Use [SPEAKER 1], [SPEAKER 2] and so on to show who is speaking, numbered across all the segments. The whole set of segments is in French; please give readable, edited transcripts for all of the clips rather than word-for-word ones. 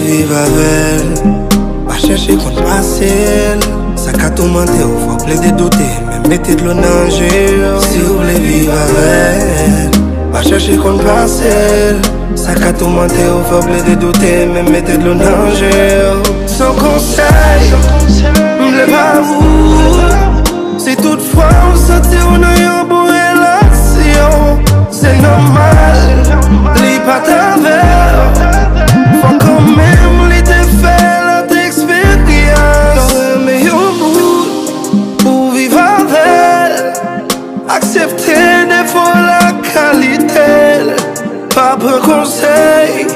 [SPEAKER 1] vivre avec elle, pas chercher qu'on passe elle. Ça qu'a tout menté, ou faut plaider douter, même mettez de l'eau dans le. Si vous voulez vivre avec elle, pas chercher qu'on passe elle. Ça qu'a tout menté, ou faut plaider douter, même mettez de l'eau dans le. Sans conseil, m'lève à vous. Si toutefois on sentit on a une bonne relation, c'est normal, li pas ta verre. Faut quand même li te faire l'autre expérience. Mais au bout, pour vivre avec, accepter des fois la qualité. Pas prendre conseil,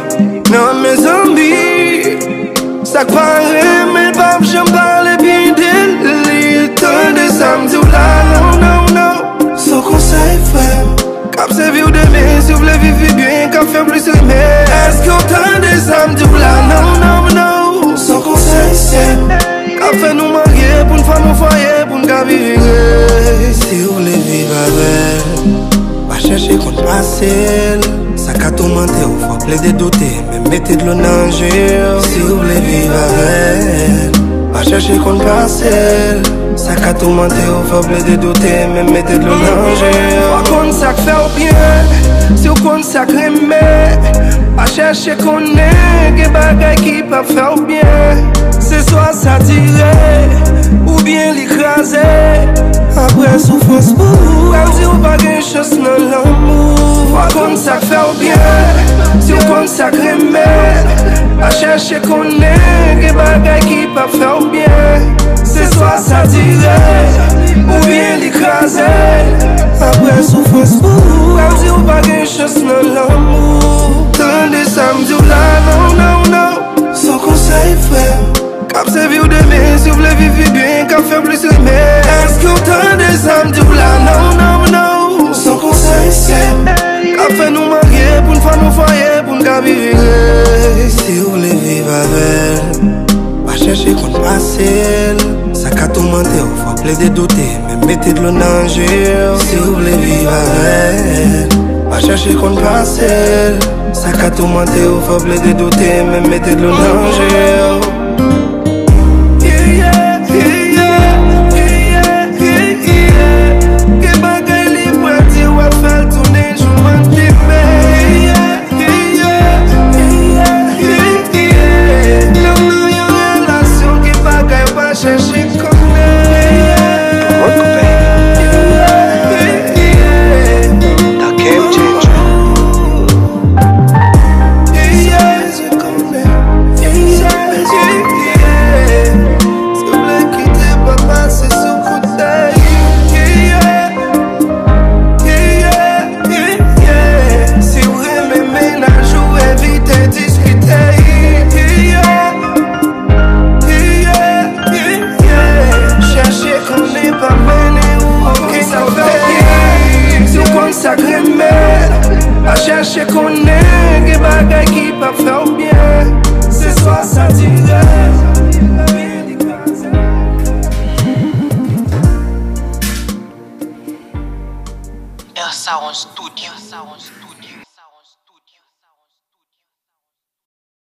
[SPEAKER 1] non mes amis. Ça paraît, mais pas j'aime parler bien d'elle. Tant de samedi là, non, non, non. Sans conseil, frère. Cap c'est vieux de mes, si vous voulez vivre bien, cap fait plus aimer. Est-ce que tant de samedi là, non, non, non. Sans conseil, c'est cap fait nous marier pour une fois nous foyer, pour nous vivre. Si vous voulez vivre avec, pas chercher qu'on passe elle. Ça qu'a tout menté, ou faut plaider douter, mais mettez de l'eau dans le. Si vous voulez vivre avec elle, pas chercher qu'on passe elle. Ça qu'a tout menté, ou faut plaider douter, mais mettez de l'eau dans le. Pas qu'on ça fait au bien, si on compte ça crème, pas chercher qu'on est, que bagaille qui peut faire au bien. C'est soit s'attirer, ou bien l'écraser. Après souffrance pour vous, comme si vous pas gagne chance dans l'amour. Pas qu'on ça fait au bien, si on compte ça crème, pas chercher qu'on est, que bagaille qui peut faire au bien. C'est soit s'attirer, ou bien l'écraser. Après souffrance pour vous, comme si vous pas gagne chance dans l'amour. Tant de samedi là, non, non, non. Sans conseil frère, cap c'est vieux de mes, si vous voulez vivre bien, cap fait plus aimer. Est-ce que autant de samedi là, non, non, non. Sans conseil c'est cap fait nous marier, pour une fois nous foyer, pour nous vivre. Si vous voulez vivre avec elle, pas chercher qu'on passe elle. Ça qu'a tout menté, ou faut plaider douter, mais mettez de l'eau dans le. Si vous voulez vivre avec elle, pas chercher qu'on passe elle. Ça qu'a tout menté, ou faut plaider douter, mais mettez de l'eau dans le. Chercher qu'on est, que bagaille qui peut faire bien. C'est soit s'attirer.
[SPEAKER 2] Air Sound Studio.